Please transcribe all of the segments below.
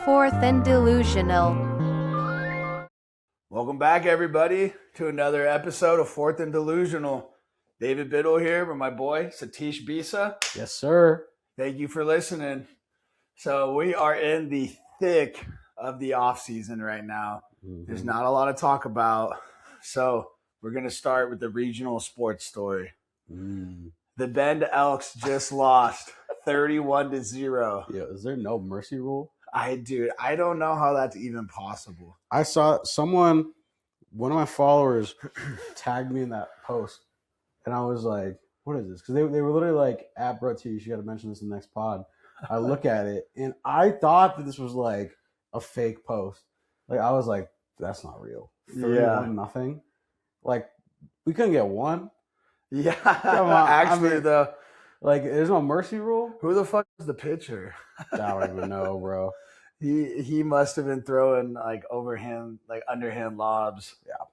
4th and Delusional. Welcome back, everybody, to another episode of 4th and Delusional. David Biddle here with my boy, Satish Bisa. Yes, sir. Thank you for listening. So we are in the thick of the off-season right now. Mm-hmm. There's not a lot to talk about. So we're going to start with the regional sports story. The Bend Elks just lost 31-0. Yeah, is there no mercy rule? I don't know how that's even possible. I saw one of my followers tagged me in that post, and I was like, what is this? Because they were literally like, at Bro T, you got to mention this in the next pod. I look at it, and I thought that this was like a fake post. Like, I was like, that's not real. 31-0. Like, we couldn't get one. Yeah, come on. Actually, though. Like, there's no mercy rule? Who the fuck was the pitcher? I don't even know, bro. He must have been throwing like overhand, like underhand lobs. Yeah,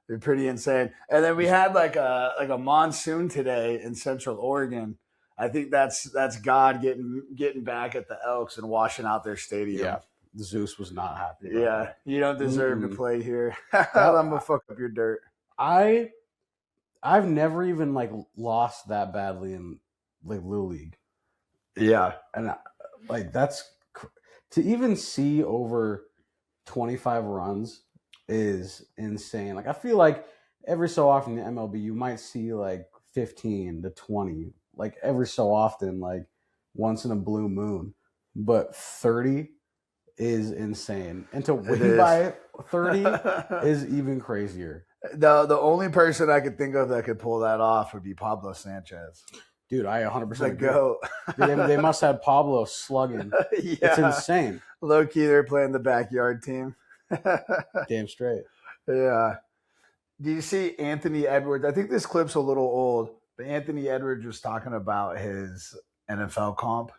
they're pretty insane. And then we had like a monsoon today in Central Oregon. I think that's God getting back at the Elks and washing out their stadium. Yeah, Zeus was not happy. Yeah, you don't deserve to play here. I'm gonna fuck up your dirt. I've never even like lost that badly in like Little League. Yeah, and like that's to even see over 25 runs is insane. Like I feel like every so often in the MLB you might see like 15 to 20, like every so often, like once in a blue moon. But 30 is insane, and to win by 30 is even crazier. The only person I could think of that could pull that off would be Pablo Sanchez. Dude, I 100% agree. Go. They must have Pablo slugging. Yeah. It's insane. Low key, they're playing the backyard team. Damn straight. Yeah. Do you see Anthony Edwards? I think this clip's a little old, but Anthony Edwards was talking about his NFL comp.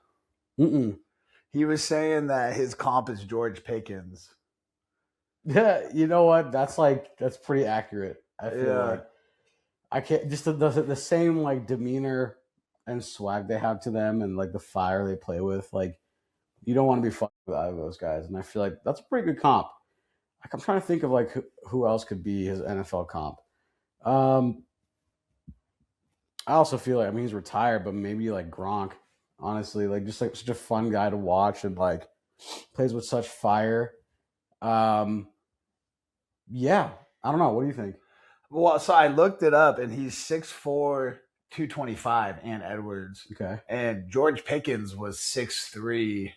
He was saying that his comp is George Pickens. Yeah, you know what? That's pretty accurate. I feel like I can't just the same like demeanor and swag they have to them, and like the fire they play with. Like you don't want to be fucking with either of those guys, and I feel like that's a pretty good comp. Like I'm trying to think of like who else could be his NFL comp. I also feel like he's retired, but maybe like Gronk. Honestly, like just like such a fun guy to watch and like plays with such fire. Yeah, I don't know. What do you think? Well, so I looked it up, and he's 6'4", 225, and Edwards. Okay. And George Pickens was 6'3",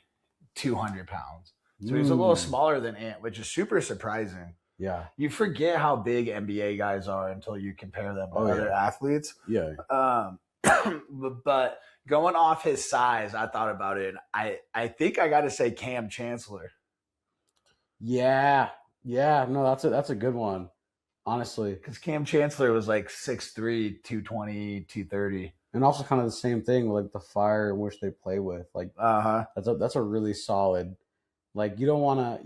200 pounds. So he's a little smaller than Ant, which is super surprising. Yeah. You forget how big NBA guys are until you compare them to other athletes. Yeah. But going off his size, I thought about it. And I think I got to say Cam Chancellor. Yeah. Yeah. No, that's a good one. Honestly. Because Cam Chancellor was like 6'3", 220, 230. And also kind of the same thing with like the fire in which they play with. Like that's a really solid. Like you don't wanna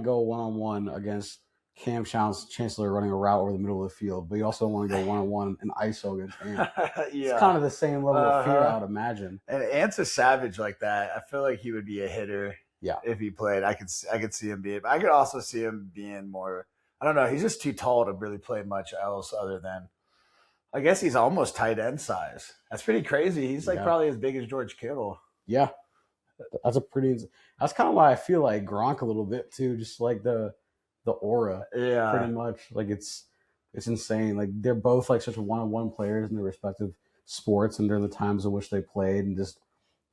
go 1-on-1 against Cam Chancellor running a route over the middle of the field, but you also want to go 1-on-1 and ISO against Ant. It's kind of the same level of fear, I would imagine. And Ant's a savage like that. I feel like he would be a hitter. Yeah. If he played, I could see him being. I could also see him being more. I don't know. He's just too tall to really play much else other than. I guess he's almost tight end size. That's pretty crazy. He's like probably as big as George Kittle. Yeah, that's kind of why I feel like Gronk a little bit too. Just like the aura. Yeah, pretty much. Like it's insane. Like they're both like such one-on-one players in their respective sports and during the times in which they played, and just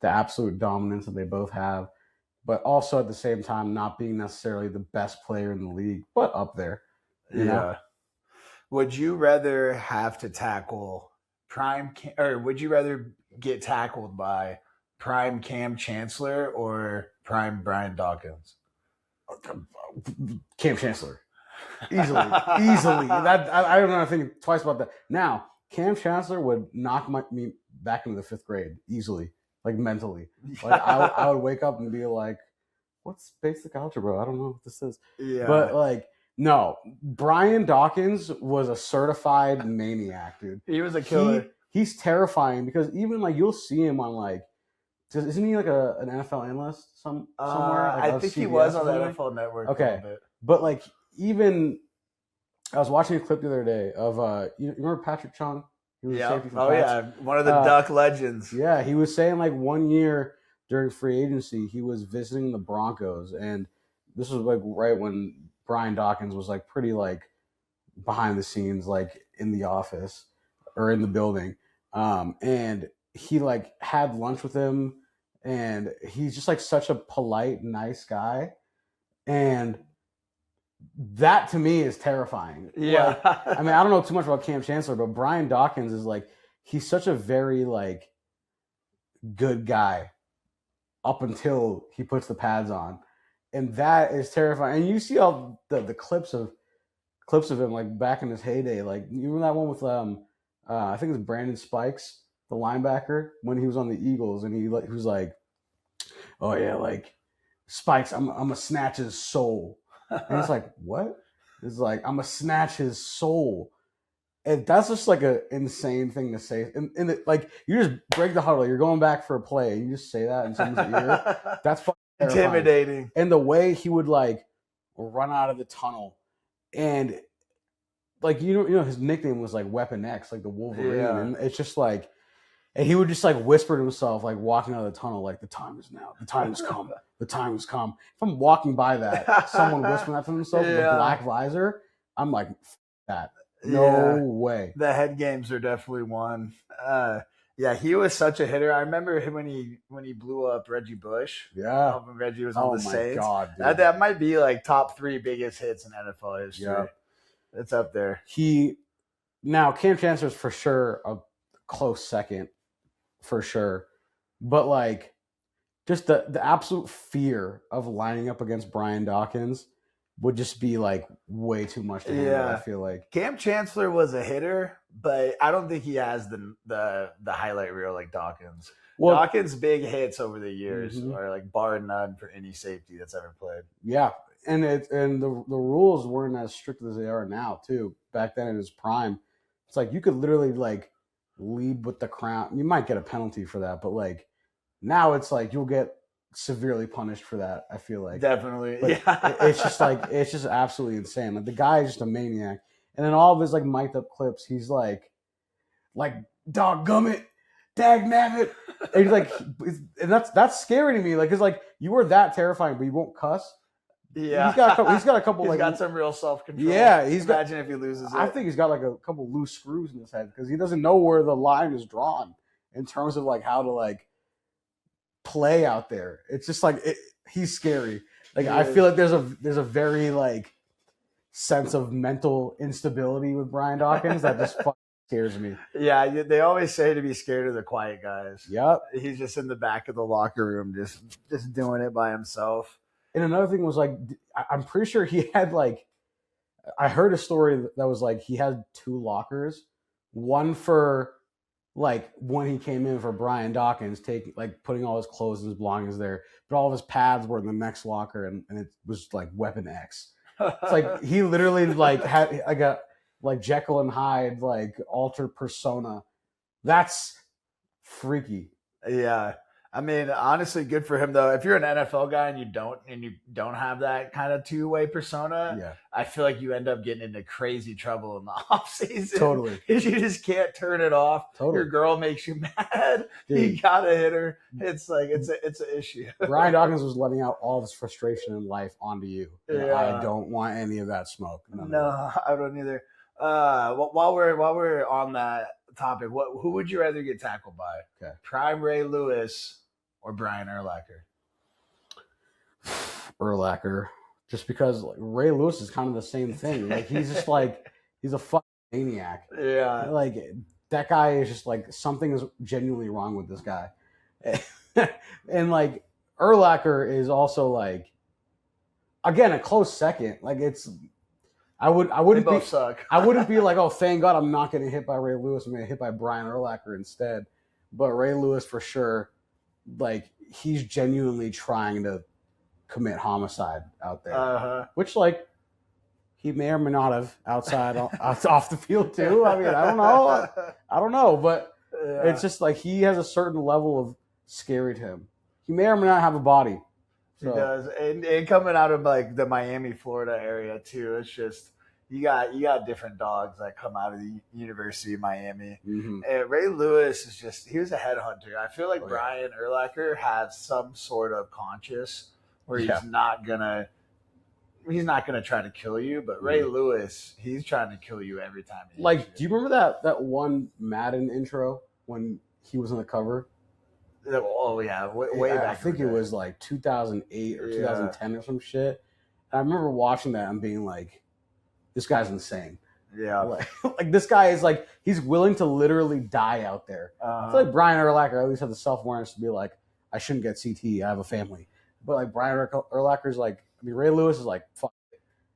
the absolute dominance that they both have. But also at the same time, not being necessarily the best player in the league, but up there. You know? Would you rather have to tackle or would you rather get tackled by prime Cam Chancellor or prime Brian Dawkins? Cam Chancellor. Easily. That I don't know. I think twice about that. Now, Cam Chancellor would knock me back into the 5th grade easily. Like mentally, like I would wake up and be like, "What's basic algebra? I don't know what this is." Yeah. But like, no, Brian Dawkins was a certified maniac, dude. He was a killer. He's terrifying because even like you'll see him on like isn't he like an NFL analyst somewhere? I think he was on the NFL Network a little bit. But like even I was watching a clip the other day of you remember Patrick Chung? He was safety for Pats? One of the Duck legends. Yeah, he was saying like 1 year during free agency he was visiting the Broncos, and this was like right when Brian Dawkins was like pretty like behind the scenes, like in the office or in the building, and he like had lunch with him, and he's just like such a polite, nice guy, and that to me is terrifying. Yeah. Like, I mean, I don't know too much about Cam Chancellor, but Brian Dawkins is like, he's such a very like good guy up until he puts the pads on. And that is terrifying. And you see all the clips of him like back in his heyday. Like you remember that one with I think it was Brandon Spikes, the linebacker, when he was on the Eagles, and he was like, "Oh yeah, like Spikes, I'm gonna snatch his soul." And it's like, what? It's like, I'm gonna snatch his soul. And that's just like an insane thing to say. And like, you just break the huddle. You're going back for a play. And you just say that in someone's ear. That's fucking intimidating. And the way he would like run out of the tunnel, and like you know his nickname was like Weapon X, like the Wolverine. Yeah. And it's just like, and he would just like whisper to himself, like walking out of the tunnel, like the time is now, the time has come, the time has come. If I'm walking by that, someone whispering that to themselves with a black visor, I'm like, that. No way. The head games are definitely one. Yeah, he was such a hitter. I remember him when he blew up Reggie Bush. Yeah, when Reggie was on the Saints. God, dude. That might be like top 3 biggest hits in NFL history. Yeah. It's up there. Now Cam Chancellor is for sure a close second, for sure. But like, just the absolute fear of lining up against Brian Dawkins would just be like way too much to handle. I feel like Cam Chancellor was a hitter, but I don't think he has the highlight reel like Dawkins. Well, Dawkins' big hits over the years are like bar none for any safety that's ever played. Yeah, and the rules weren't as strict as they are now too. Back then in his prime, it's like you could literally like lead with the crown. You might get a penalty for that, but like now it's like you'll get severely punished for that. I feel like definitely. It's just like it's just absolutely insane. Like the guy is just a maniac, and then all of his like mic'd up clips, he's like dog gummit, dag nabbit, and he's like, and that's scary to me. Like, it's like you were that terrifying, but you won't cuss. Yeah, he's got a couple. He's got some real self control. Yeah, imagine if he loses it. I think he's got like a couple loose screws in his head because he doesn't know where the line is drawn in terms of like how to like play out there. It's just like he's scary. Like I feel like there's a very like sense of mental instability with Brian Dawkins that just fucking scares me. Yeah, they always say to be scared of the quiet guys. Yep, he's just in the back of the locker room, just doing it by himself. And another thing was like, I'm pretty sure he had like, I heard a story that was like he had 2 lockers, one for like when he came in for Brian Dawkins, putting all his clothes and his belongings there, but all of his pads were in the next locker, and it was like Weapon X. It's like he literally like had like Jekyll and Hyde like alter persona. That's freaky. Yeah. I mean, honestly, good for him though. If you're an NFL guy and you don't have that kind of 2-way persona, I feel like you end up getting into crazy trouble in the offseason. Totally, because you just can't turn it off. Totally. Your girl makes you mad. Dude. You gotta hit her. It's like it's an issue. Brian Dawkins was letting out all of his frustration in life onto you. Yeah. I don't want any of that smoke. No, I don't either. While we're on that topic, who would you rather get tackled by? Okay. Prime Ray Lewis or Brian Urlacher? Urlacher, just because like, Ray Lewis is kind of the same thing. Like he's just like he's a fucking maniac. Yeah, like that guy is just like something is genuinely wrong with this guy. And like Urlacher is also like again a close second. Like it's I wouldn't both suck. I wouldn't be like, oh, thank God I'm not getting hit by Ray Lewis. I'm getting hit by Brian Urlacher instead. But Ray Lewis for sure. Like he's genuinely trying to commit homicide out there, which like he may or may not have outside off the field too. I mean, I don't know, but it's just like he has a certain level of scary to him. he may or may not have a body. He does, and coming out of like the Miami, Florida area too. It's just you got different dogs that come out of the University of Miami. Mm-hmm. And Ray Lewis is he was a headhunter. I feel like Brian Urlacher has some sort of conscience where he's not gonna try to kill you, but Ray Lewis, he's trying to kill you every time. Do you remember that one Madden intro when he was on the cover? Oh yeah, way back. I think it was like 2008 or 2010 or some shit. And I remember watching that and being like, "This guy's insane." Yeah, like this guy is like he's willing to literally die out there. I feel like Brian Urlacher at least had the self-awareness to be like, "I shouldn't get CT. I have a family." But like Brian Urlacher's like, I mean, Ray Lewis is like, "Fuck."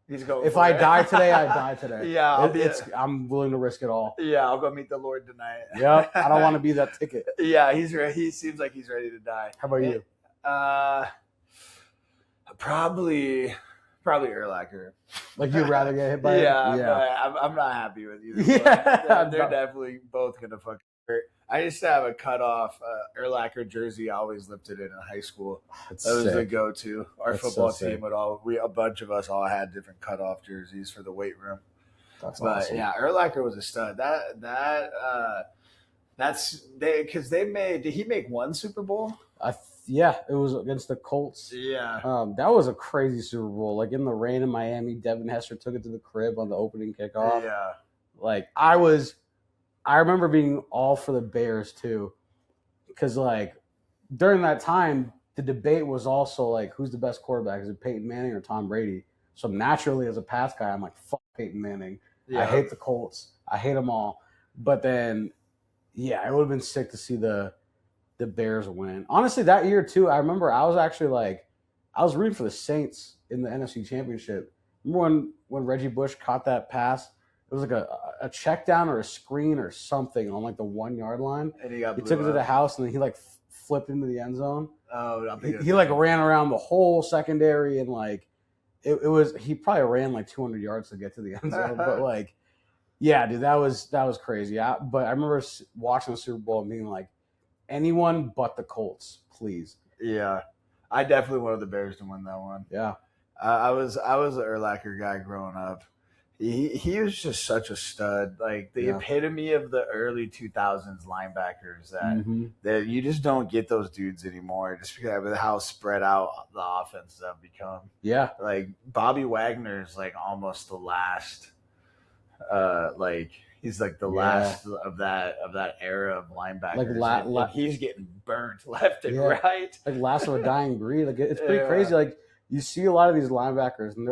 He's going. If I die today, I die today. Yeah, I'm willing to risk it all. Yeah, I'll go meet the Lord tonight. Yep, I don't want to be that ticket. Yeah, he seems like he's ready to die. How about you? Probably Urlacher. Like you'd rather get hit by I'm not happy with either. Yeah, they're definitely both gonna fucking hurt. I used to have a cutoff Urlacher jersey. I always lifted it in high school. That was the go-to. Our football team a bunch of us all had different cutoff jerseys for the weight room. That's awesome. Yeah, Urlacher was a stud. Did he make one Super Bowl? Yeah, it was against the Colts. Yeah. That was a crazy Super Bowl. Like in the rain in Miami, Devin Hester took it to the crib on the opening kickoff. Yeah. Like I remember being all for the Bears too. Because like during that time, the debate was also like, who's the best quarterback? Is it Peyton Manning or Tom Brady? So naturally as a Pats guy, I'm like, fuck Peyton Manning. Yeah. I hate the Colts. I hate them all. But then, yeah, it would have been sick to see the Bears win. Honestly, that year too, I remember I was rooting for the Saints in the NFC Championship. Remember when Reggie Bush caught that pass? It was like a check down or a screen or something on like the 1 yard line. And he took it to the house and then he like flipped into the end zone. Oh, he like ran around the whole secondary and like he probably ran like 200 yards to get to the end zone. But like, yeah, dude, that was crazy. But I remember watching the Super Bowl and being like, anyone but the Colts, please. Yeah, I definitely wanted the Bears to win that one. Yeah, I was an Urlacher guy growing up. He was just such a stud, like the epitome of the early 2000s linebackers that you just don't get those dudes anymore, just because of how spread out the offenses have become. Yeah, like Bobby Wagner's like almost the last, he's like the last of that era of linebackers. Like he's getting burnt left and right, like last of a dying breed. Like it's pretty crazy. Like you see a lot of these linebackers, and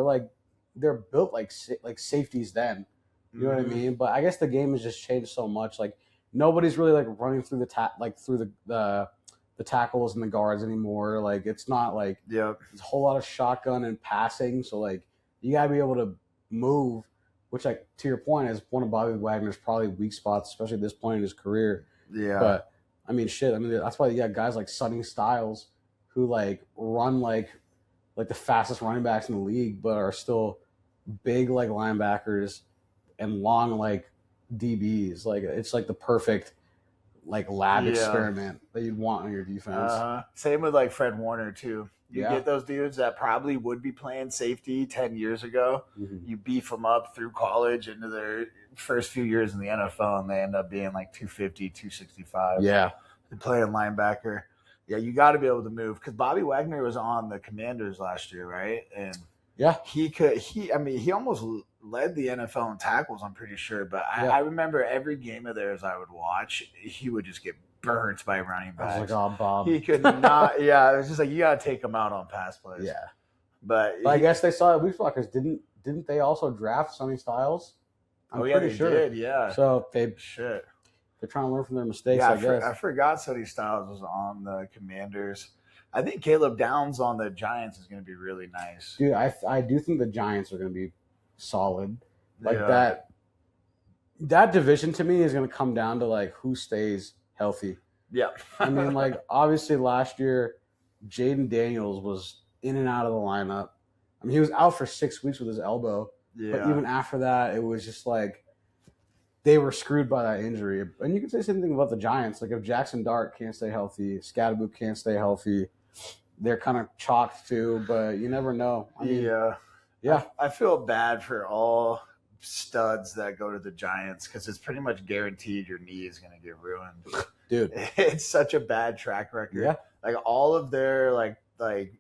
they're built like safeties then. You know what I mean? But I guess the game has just changed so much. Like nobody's really like running through the tackles and the guards anymore. Like it's not like there's a whole lot of shotgun and passing. So like you gotta be able to move, which like to your point is one of Bobby Wagner's probably weak spots, especially at this point in his career. Yeah. But I mean shit. I mean that's why you got guys like Sonny Styles who like run like the fastest running backs in the league, but are still big like linebackers and long like DBs. Like it's like the perfect like lab experiment that you'd want on your defense. Same with like Fred Warner too. You get those dudes that probably would be playing safety 10 years ago. Mm-hmm. You beef them up through college into their first few years in the NFL, and they end up being like 250, 265. Yeah, and playing linebacker. Yeah, you got to be able to move, because Bobby Wagner was on the Commanders last year, right? And he almost led the NFL in tackles, I'm pretty sure. But I remember every game of theirs I would watch, he would just get burnt by running backs. I was like, oh, Bob. He could not. Yeah, it was just like, you got to take him out on pass plays. Yeah. But I guess they saw it. Weak blockers. Didn't they also draft Sonny Styles? I'm pretty sure. Did, yeah. So they're trying to learn from their mistakes, I guess. I forgot Sonny Styles was on the Commanders. I think Caleb Downs on the Giants is going to be really nice. Dude, I do think the Giants are going to be solid. Like that division to me is going to come down to like who stays healthy. Yeah. I mean, like obviously last year, Jaden Daniels was in and out of the lineup. I mean, he was out for 6 weeks with his elbow. Yeah. But even after that, it was just like they were screwed by that injury. And you can say the same thing about the Giants. Like if Jackson Dart can't stay healthy, Scatterboot can't stay healthy, they're kind of chalked to, but you never know. I mean, yeah. I feel bad for all studs that go to the Giants because it's pretty much guaranteed your knee is going to get ruined. Dude, it's such a bad track record. Yeah. Like all of their like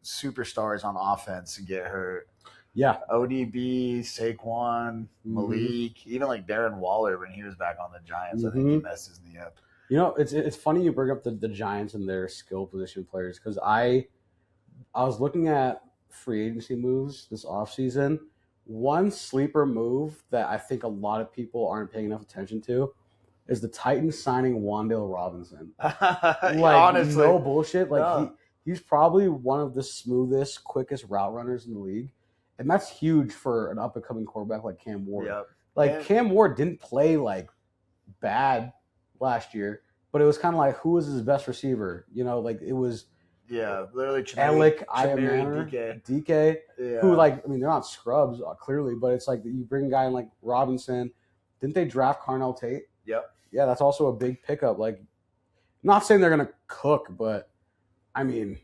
superstars on offense get hurt. Yeah. ODB, Saquon, Malik, even like Darren Waller when he was back on the Giants, I think he messed his knee up. You know, it's funny you bring up the Giants and their skill position players because I was looking at free agency moves this offseason. One sleeper move that I think a lot of people aren't paying enough attention to is the Titans signing Wan'Dale Robinson. Like, honestly, no bullshit. Like he's probably one of the smoothest, quickest route runners in the league. And that's huge for an up-and-coming quarterback like Cam Ward. Yep. Like, Cam Ward didn't play, like, bad last year, but it was kind of like, who was his best receiver? You know, like, it was... Yeah, literally Alec, DK, who, like, I mean, they're not scrubs, clearly, but it's like you bring a guy like Robinson. Didn't they draft Carnell Tate? Yep. Yeah, that's also a big pickup. Like, not saying they're going to cook, but, I mean...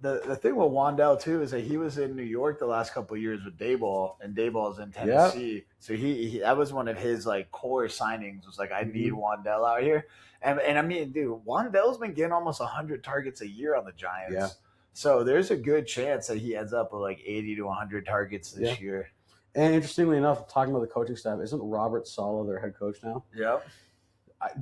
The thing with Wan'Dale too is that he was in New York the last couple of years with Daboll, and Daboll's in Tennessee. Yep. So he that was one of his like core signings. Was like I need Wan'Dale out here, and I mean, dude, Wan'Dale's been getting almost 100 targets a year on the Giants. Yeah. So there's a good chance that he ends up with like 80 to 100 targets this year. And interestingly enough, talking about the coaching staff, isn't Robert Saleh their head coach now? Yep.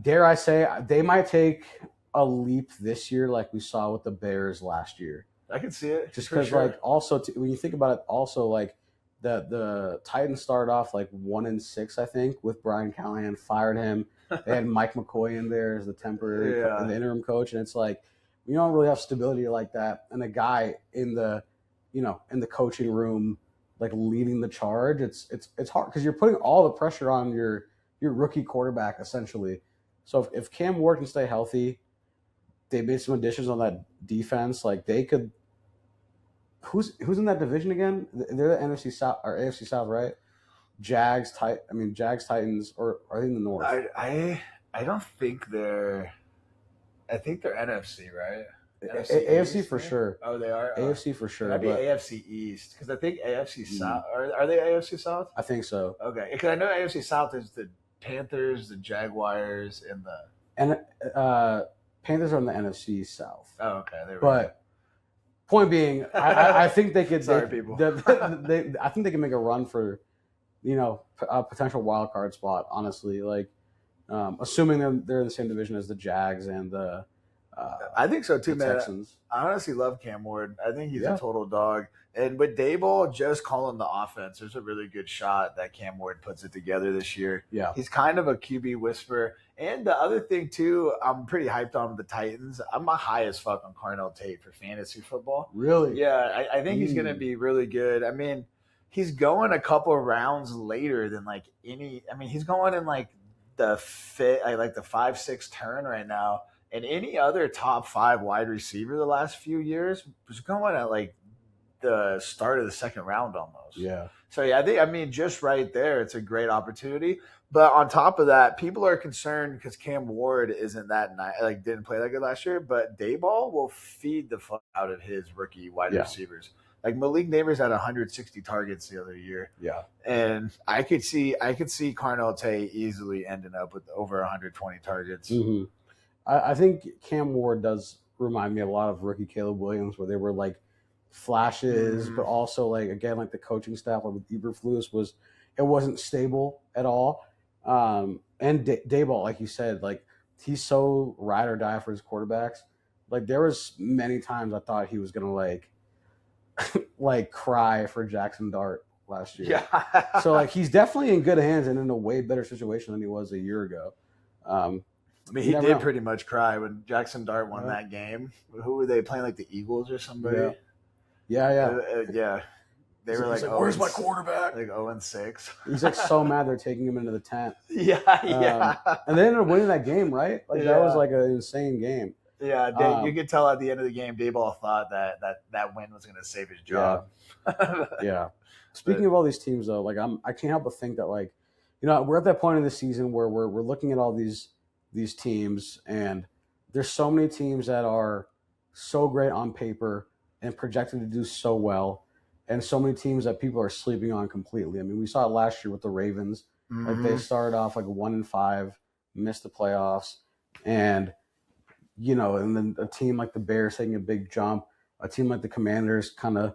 Dare I say they might take a leap this year, like we saw with the Bears last year. I can see it. Just because, like, also when you think about it, also like the Titans started off like 1-6, I think, with Brian Callahan, fired him. They had Mike McCoy in there as the temporary, the interim coach, and it's like you don't really have stability like that, and a guy in the, in the coaching room, like leading the charge. It's hard because you're putting all the pressure on your rookie quarterback essentially. So if Cam Ward can stay healthy, they made some additions on that defense. Like they could. Who's in that division again? They're the NFC South or AFC South, right? Jags, Titans, or are they in the North? I don't think they're. I think they're NFC, right? AFC for sure. Oh, they are. AFC for sure. That'd be AFC East because I think AFC South. Are they AFC South? I think so. Okay, because I know AFC South is the Panthers, the Jaguars, and Panthers are in the NFC South. Oh, okay. But point being, I think they could. Sorry, people. I think they can make a run for, a potential wild card spot. Honestly, like assuming they're in the same division as the Jags and the. I think so too, man. Texans. I honestly love Cam Ward. I think he's a total dog. And with Daboll just calling the offense, there's a really good shot that Cam Ward puts it together this year. Yeah. He's kind of a QB whisperer. And the other thing, too, I'm pretty hyped on the Titans. I'm high as fuck on Carnell Tate for fantasy football. Really? Yeah, I think he's going to be really good. I mean, he's going a couple rounds later than he's going in like the 5-6 turn right now. And any other top 5 wide receiver the last few years was going at like the start of the second round almost. Yeah. So I think just right there, it's a great opportunity. But on top of that, people are concerned because Cam Ward isn't that nice, didn't play that good last year. But Daboll will feed the fuck out of his rookie wide receivers. Like Malik Neighbors had 160 targets the other year. Yeah. And I could see Carnell Tate easily ending up with over 120 targets. Mm-hmm. I think Cam Ward does remind me a lot of rookie Caleb Williams, where they were like flashes, but also like the coaching staff with Eberflus it wasn't stable at all. And Daboll, like you said, like he's so ride or die for his quarterbacks. Like there was many times I thought he was gonna like cry for Jackson Dart last year. Yeah. So like he's definitely in good hands and in a way better situation than he was a year ago. I mean, he did pretty much cry when Jackson Dart won that game. Who were they playing? Like the Eagles or somebody? Yeah. They were like, "Where's my quarterback?" Like 0-6. He's like so mad they're taking him into the tent. Yeah. And they ended up winning that game, right? Like that was like an insane game. Yeah, you could tell at the end of the game, Daboll thought that win was going to save his job. Yeah. Speaking of all these teams, though, like I can't help but think that we're at that point in the season where we're looking at all these teams, and there's so many teams that are so great on paper and projected to do so well, and so many teams that people are sleeping on completely. I mean, we saw it last year with the Ravens. Like they started off like 1-5, missed the playoffs, and and then a team like the Bears taking a big jump, a team like the Commanders kind of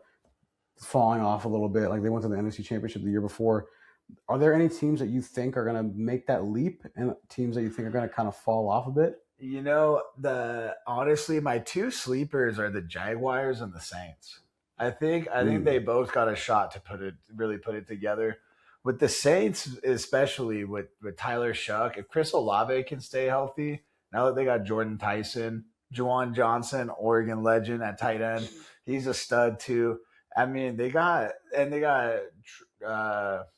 falling off a little bit. Like they went to the NFC Championship the year before. Are there any teams that you think are going to make that leap, and teams that you think are going to kind of fall off a bit? Honestly, my two sleepers are the Jaguars and the Saints. I think they both got a shot to really put it together. With the Saints, especially with Tyler Shuck, if Chris Olave can stay healthy, now that they got Jordan Tyson, Juwan Johnson, Oregon legend at tight end, he's a stud too. I mean, they got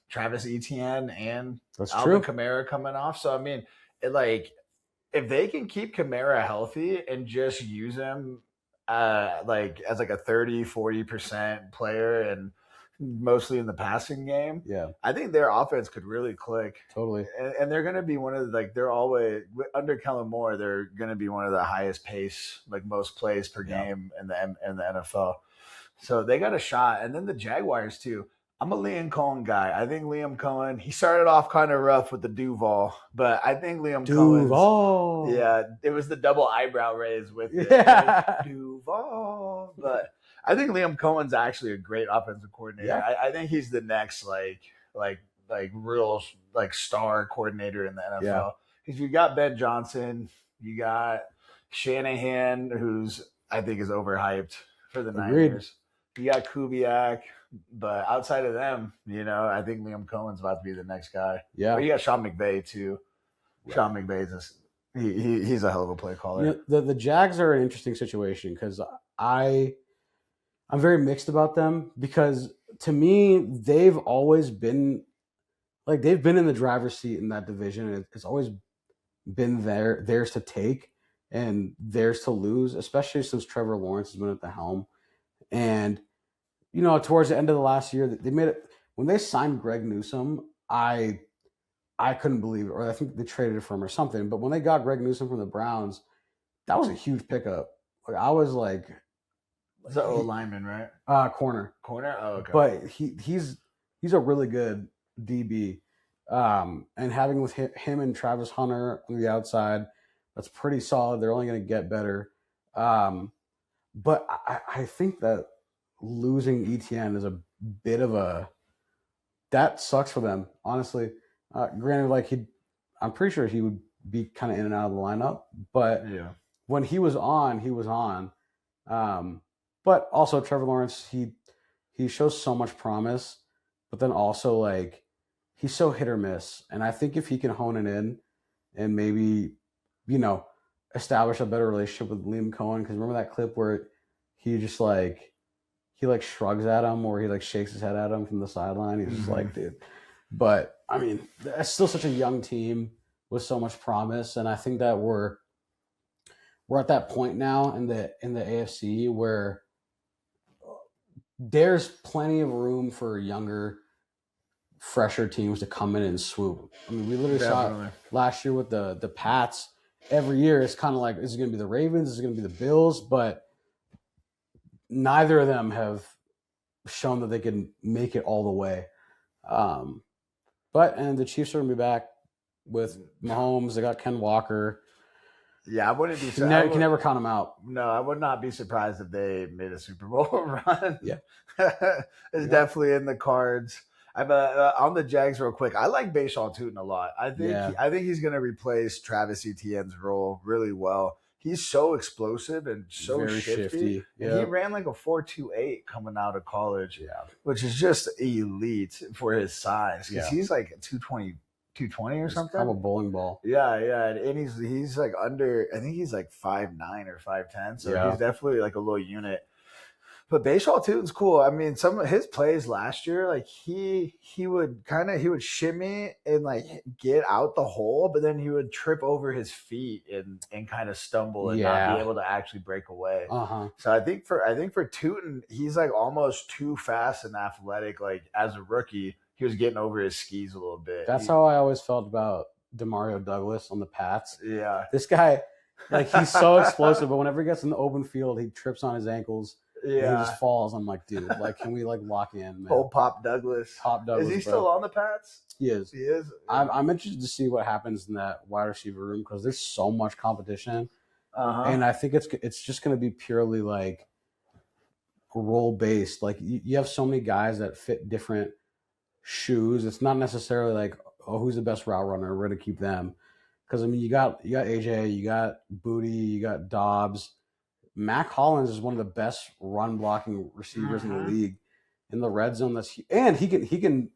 Travis Etienne and Alvin Kamara coming off. So I mean, if they can keep Kamara healthy and just use him as like a 30-40% player and mostly in the passing game, I think their offense could really click. Totally. And they're going to be one of the, they're always under Kellen Moore, they're going to be one of the highest pace, most plays per game in the NFL. So they got a shot. And then the Jaguars too. I'm a Liam Cohen guy. I think Liam Cohen, he started off kind of rough with the Duval, but I think Cohen, it was the double eyebrow raise with it. Duval. But I think Liam Cohen's actually a great offensive coordinator. Yeah. I think he's the next real star coordinator in the NFL. Because you got Ben Johnson, you got Shanahan, who's I think is overhyped for the Niners. You got Kubiak. But outside of them, I think Liam Cohen's about to be the next guy. Yeah. But you got Sean McVay too. Right. Sean McVay's he's a hell of a play caller. The Jags are an interesting situation because I'm very mixed about them because to me they've always been they've been in the driver's seat in that division, and it's always been theirs to take and theirs to lose, especially since Trevor Lawrence has been at the helm. And towards the end of the last year, they made it when they signed Greg Newsome. I couldn't believe it, or I think they traded for him or something. But when they got Greg Newsome from the Browns, that was a huge pickup. I was like, "What's the O lineman, right? Corner. Corner. Oh, okay." But he's a really good DB, and having with him and Travis Hunter on the outside, that's pretty solid. They're only going to get better. But I think that losing Etienne is a bit of that sucks for them, honestly. Granted, I'm pretty sure he would be kind of in and out of the lineup, but when he was on, he was on. But also Trevor Lawrence, he shows so much promise, but then also he's so hit or miss. And I think if he can hone it in and maybe, establish a better relationship with Liam Cohen, because remember that clip where he just he shrugs at him or he shakes his head at him from the sideline. He's just dude. But I mean, it's still such a young team with so much promise, and I think that we're at that point now in the AFC where there's plenty of room for younger, fresher teams to come in and swoop. I mean, we literally saw it last year with the Pats. Every year, it's kind of is it going to be the Ravens? Is it going to be the Bills? But neither of them have shown that they can make it all the way. And the Chiefs are going to be back with Mahomes. They got Ken Walker. Yeah, I wouldn't be surprised. You can never count them out. No, I would not be surprised if they made a Super Bowl run. Yeah. It's definitely in the cards. On the Jags real quick. I like Bashaw Tutin a lot. I think he's going to replace Travis Etienne's role really well. He's so explosive and so very shifty. Yep. And he ran a 4.28 coming out of college, which is just elite for his size. Because he's 220 or something. Kind of a bowling ball. Yeah. And he's under, I think he's 5'9" or 5'10". So he's definitely a little unit. But Bashaw Tutin's cool. I mean, some of his plays last year, he would shimmy and get out the hole, but then he would trip over his feet and kind of stumble and not be able to actually break away. So I think for Tutin, he's almost too fast and athletic. As a rookie, he was getting over his skis a little bit. That's how I always felt about Demario Douglas on the Pats. Yeah, this guy Like he's so explosive, but whenever he gets in the open field, he trips on his ankles. And he just falls. I'm like, dude, like, can we like lock in, man? Old Pop Douglas. Pop Douglas. Is he bro. still on the Pats? He is. He is. I'm interested to see what happens in that wide receiver room because there's so much competition, and I think it's just going to be purely like role based. Like you have so many guys that fit different shoes. It's not necessarily like, oh, who's the best route runner? We're going to keep them. Because, I mean, you got AJ, you got Booty, you got Dobbs. Mac Hollins is one of the best run blocking receivers in the league in the red zone. And he can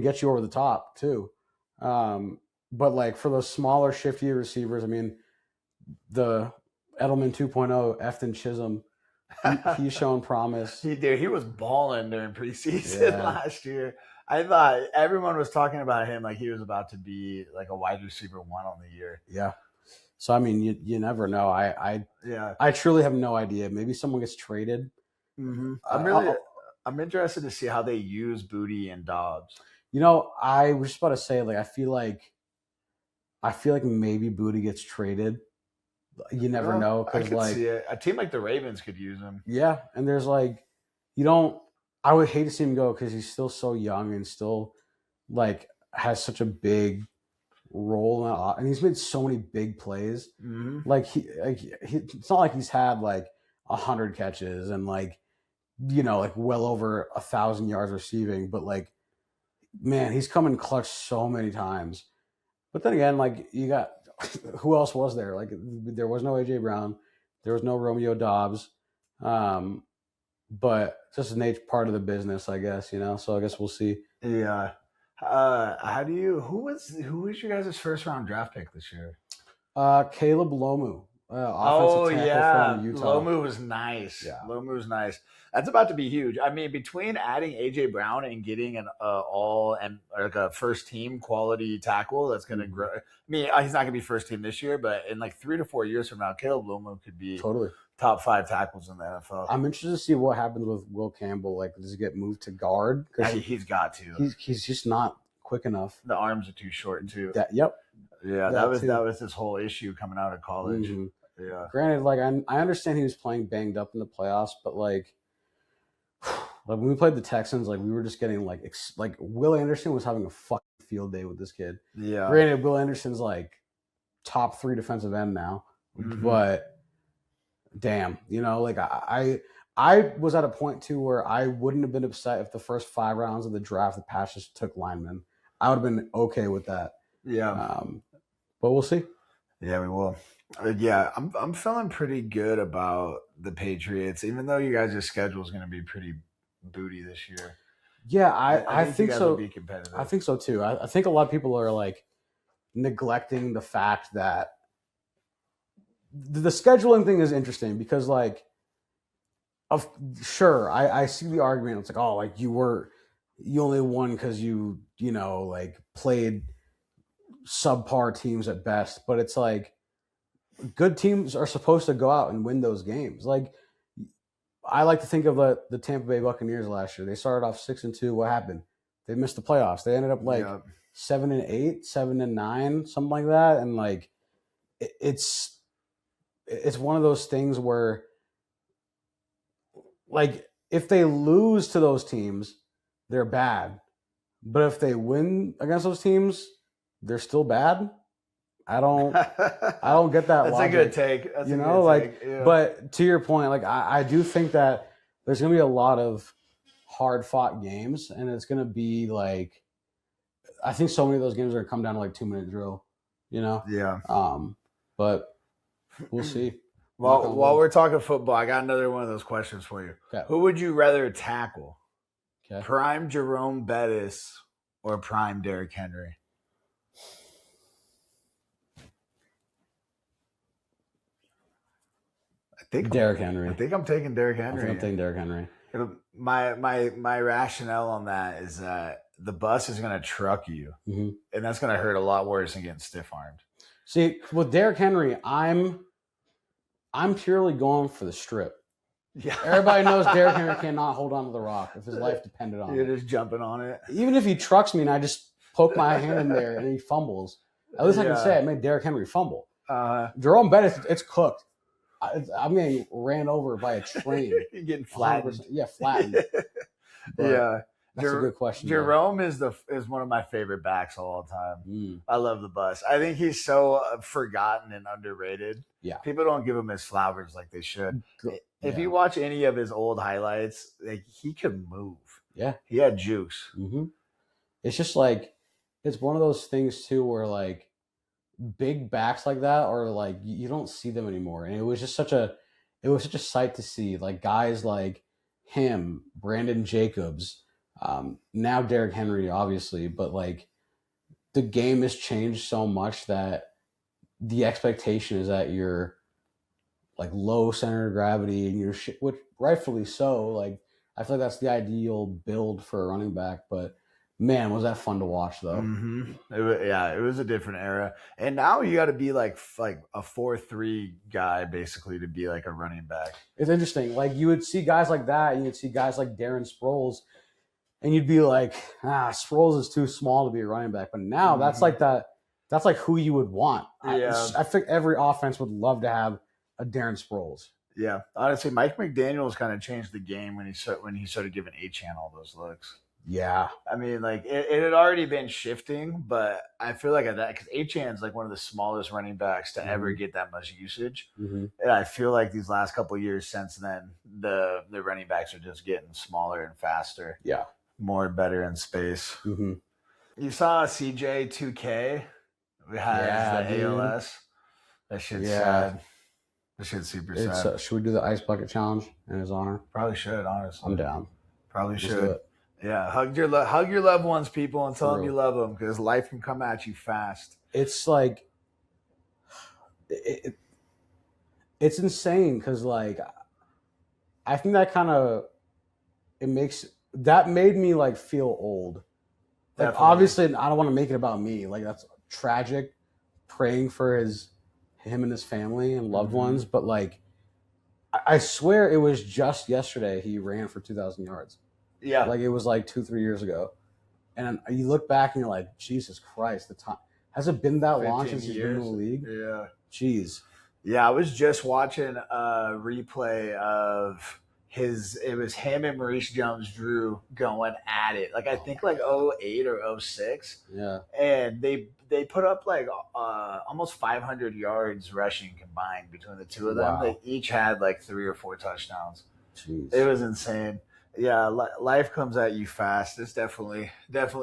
get you over the top too. But like for those smaller, shifty receivers, I mean, the Edelman 2.0, Efton Chisholm, he's showing promise. He was balling during preseason last year. I thought everyone was talking about him like he was about to be like a wide receiver 1 on the year. Yeah. So I mean, you never know. I truly have no idea. Maybe someone gets traded. Mm-hmm. I'm interested to see how they use Booty and Dobbs. You know, I was just about to say, like, I feel like maybe Booty gets traded. You never know because like see it. A team like the Ravens could use him. Yeah, and there's like I would hate to see him go because he's still so young and still like has such a big role and he's made so many big plays. Mm-hmm. Like he it's not like he's had like 100 catches and like like well over 1,000 yards receiving, but like man, he's come in clutch so many times. But then again, like you got who else was there? Like there was no AJ Brown, there was no Romeo Dobbs. But just a nature part of the business, I guess, so I guess we'll see. Yeah. Who was your guys' first round draft pick this year? Caleb Lomu. Offensive tackle from Utah. Lomu was nice. Yeah. Lomu was nice. That's about to be huge. I mean, between adding AJ Brown and getting an a first team quality tackle that's going to grow. I mean, he's not going to be first team this year, but in like 3 to 4 years from now, Caleb Lomu could be totally top 5 tackles in the NFL. I'm interested to see what happens with Will Campbell. Like, does he get moved to guard? He's got to. He's just not quick enough. The arms are too short too. Yeah, that was his whole issue coming out of college. Mm-hmm. Yeah. Granted, like I understand he was playing banged up in the playoffs, but like when we played the Texans, like we were just getting like Will Anderson was having a fucking field day with this kid. Yeah. Granted, Will Anderson's like top 3 defensive end now, but damn, like I was at a point too where I wouldn't have been upset if the first 5 rounds of the draft the Pats just took linemen. I would have been okay with that. Yeah. But we'll see. Yeah, we will. Yeah, I'm feeling pretty good about the Patriots, even though you guys' schedule is going to be pretty booty this year. Yeah, I think so. Will be competitive. I think so too. I think a lot of people are like neglecting the fact that the scheduling thing is interesting because like, I see the argument. It's like, oh, like you only won because you like played subpar teams at best, but it's like good teams are supposed to go out and win those games. Like I like to think of the Tampa Bay Buccaneers last year. They started off 6-2. What happened? They missed the playoffs. They ended up like 7-8, 7-9, something like that. And like it's one of those things where like if they lose to those teams, they're bad. But if they win against those teams, they're still bad. I don't get that. That's logic. A good take. That's a good take. Yeah. But to your point, like I do think that there's going to be a lot of hard fought games, and it's going to be like, I think so many of those games are going to come down to like 2-minute drill, Yeah. But we'll see. Well, while we're talking football, I got another one of those questions for you. Okay. Who would you rather tackle? Okay. Prime Jerome Bettis or prime Derrick Henry? Derrick Henry. I think I'm taking Derrick Henry. I think I'm taking Derrick Henry. My rationale on that is that the bus is going to truck you, and that's going to hurt a lot worse than getting stiff armed. See, with Derrick Henry, I'm purely going for the strip. Yeah. Everybody knows Derrick Henry cannot hold on to the rock if his life depended on it. You're just jumping on it. Even if he trucks me and I just poke my hand in there and he fumbles, at least I can say I made Derrick Henry fumble. Jerome Bettis, it's cooked. I'm getting ran over by a train. You're getting flattened. 100%. Yeah, flattened. But Yeah. that's a good question. Jerome is one of my favorite backs of all time. Mm. I love the bus. I think he's so forgotten and underrated. Yeah. People don't give him his flowers like they should. If Yeah. you watch any of his old highlights, like he could move. Yeah. He had juice. Mm-hmm. It's just like, it's one of those things too where like big backs like that are like, you don't see them anymore. And it was such a sight to see, like guys like him, Brandon Jacobs, now Derrick Henry, obviously, but like the game has changed so much that the expectation is that you're like low center of gravity and you're which rightfully so. Like I feel like that's the ideal build for a running back, but man, was that fun to watch though. Mm-hmm. It was a different era. And now you got to be like a 4-3 guy basically to be like a running back. It's interesting. Like you would see guys like that, and you'd see guys like Darren Sproles, and you'd be like, Sproles is too small to be a running back. But now that's like that. That's like who you would want. Yeah. I think every offense would love to have a Darren Sproles. Yeah, honestly, Mike McDaniel's kind of changed the game when he started giving Achane all those looks. Yeah, I mean, like it had already been shifting, but I feel like at that because Achane's like one of the smallest running backs to ever get that much usage, and I feel like these last couple of years since then, the running backs are just getting smaller and faster. Yeah, more better in space. You saw CJ2K has the ALS. That shit's sad. That shit's super sad. Should we do the ice bucket challenge in his honor? Probably should, honestly. I'm down. Probably should. Yeah, hug your loved ones, people, and tell them you love them because life can come at you fast. It's like it's insane because like I think that kind of made me like feel old. Like obviously, I don't want to make it about me. Like that's tragic. Praying for him and his family and loved ones, but like I swear it was just yesterday he ran for 2,000 yards. Yeah, like it was like 2-3 years ago, and you look back and you're like, Jesus Christ, the time has it been that long since he's been in the league? Yeah, jeez. Yeah, I was just watching a replay of it was him and Maurice Jones-Drew going at it. Like I think like 08 or 06. Yeah, and they put up like almost 500 yards rushing combined between the two of them. Wow. They each had like 3 or 4 touchdowns. Jeez. It was insane. Yeah, life comes at you fast. It's definitely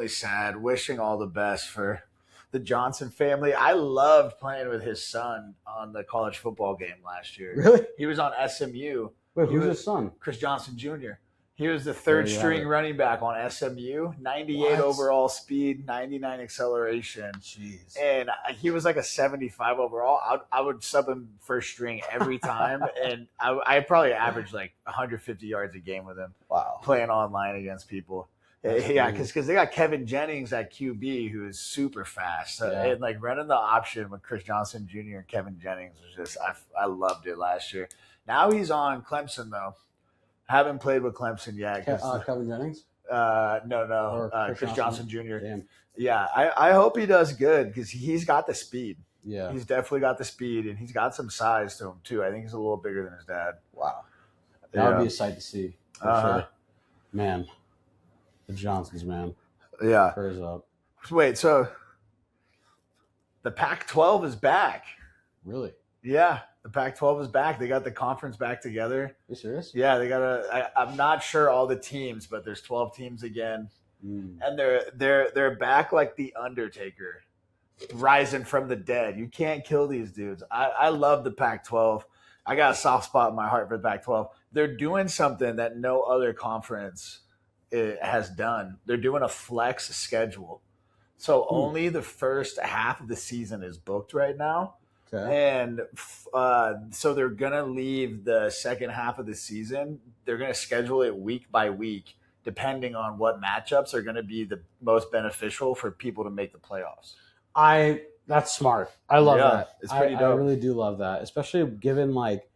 sad. Wishing all the best for the Johnson family. I loved playing with his son on the college football game last year. Really? He was on SMU. Wait, who's his son? Chris Johnson Jr. He was the third string running back on SMU, 98 overall speed, 99 acceleration. Jeez. And he was like a 75 overall. I would sub him first string every time. And I probably averaged like 150 yards a game with him. Wow. Playing online against people. Yeah, because they got Kevin Jennings at QB who is super fast. And like running the option with Chris Johnson Jr. and Kevin Jennings was just, I loved it last year. Now he's on Clemson though. Haven't played with Clemson yet. Kevin Jennings? No. Chris Johnson Jr. Damn. Yeah, I hope he does good because he's got the speed. Yeah. He's definitely got the speed, and he's got some size to him, too. I think he's a little bigger than his dad. Wow. That would be a sight to see. For sure. Man. The Johnsons, man. Yeah. Prayers up. Wait, so the Pac-12 is back. Really? Yeah. The Pac-12 is back. They got the conference back together. Are you serious? Yeah, they got I'm not sure all the teams, but there's 12 teams again. And they're back like the Undertaker, rising from the dead. You can't kill these dudes. I love the Pac-12. I got a soft spot in my heart for the Pac-12. They're doing something that no other conference has done. They're doing a flex schedule. So only the first half of the season is booked right now. Okay. And so they're going to leave the second half of the season. They're going to schedule it week by week, depending on what matchups are going to be the most beneficial for people to make the playoffs. That's smart. I love that. It's pretty dope. I really do love that, especially given like,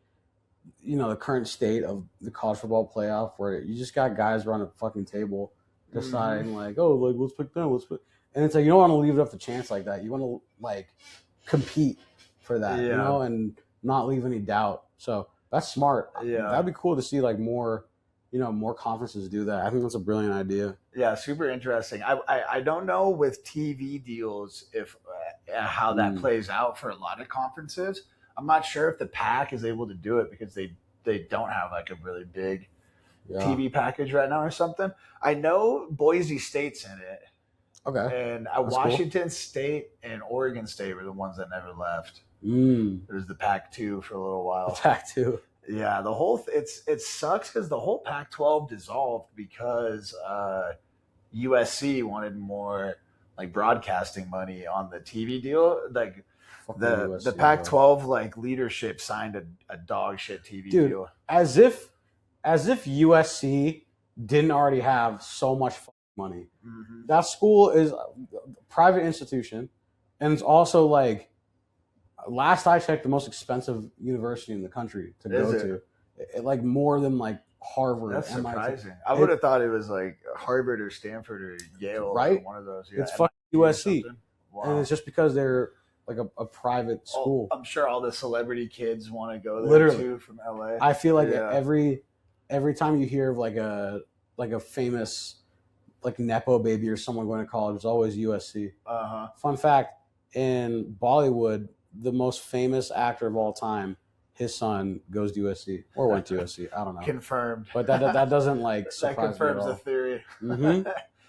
the current state of the college football playoff where you just got guys around a fucking table deciding like, oh, like let's pick them. And it's like, you don't want to leave it up to chance like that. You want to like compete for that, you Yeah. know, and not leave any doubt. So that's smart. Yeah. That'd be cool to see like more, you know, more conferences do that. I think that's a brilliant idea. Yeah, super interesting. I don't know with TV deals if how that plays out for a lot of conferences. I'm not sure if the PAC is able to do it because they don't have like a really big TV package right now or something. I know Boise State's in it. Okay. And That's Washington State and Oregon State were the ones that never left. There's the Pac-2 for a little while. The Pac-2. Yeah, the whole it sucks because the whole Pac-12 dissolved because USC wanted more like broadcasting money on the TV deal. Like the Pac-12 like leadership signed a dog shit TV deal. As if USC didn't already have so much money. That school is a private institution, and it's also like, last I checked, the most expensive university in the country to go to. Like more than like Harvard. That's MIT. surprising. I would have thought it was like Harvard or Stanford or Yale, right? Or one of those. Yeah, it's fucking USC, wow. And it's just because they're like a private school. I'm sure all the celebrity kids want to go there Literally. too from LA. I feel like every time you hear of like a famous like nepo baby or someone going to college, it's always USC. Fun fact: in Bollywood, the most famous actor of all time, his son goes to USC or went to USC. I don't know. Confirmed. But that doesn't like that confirms the theory.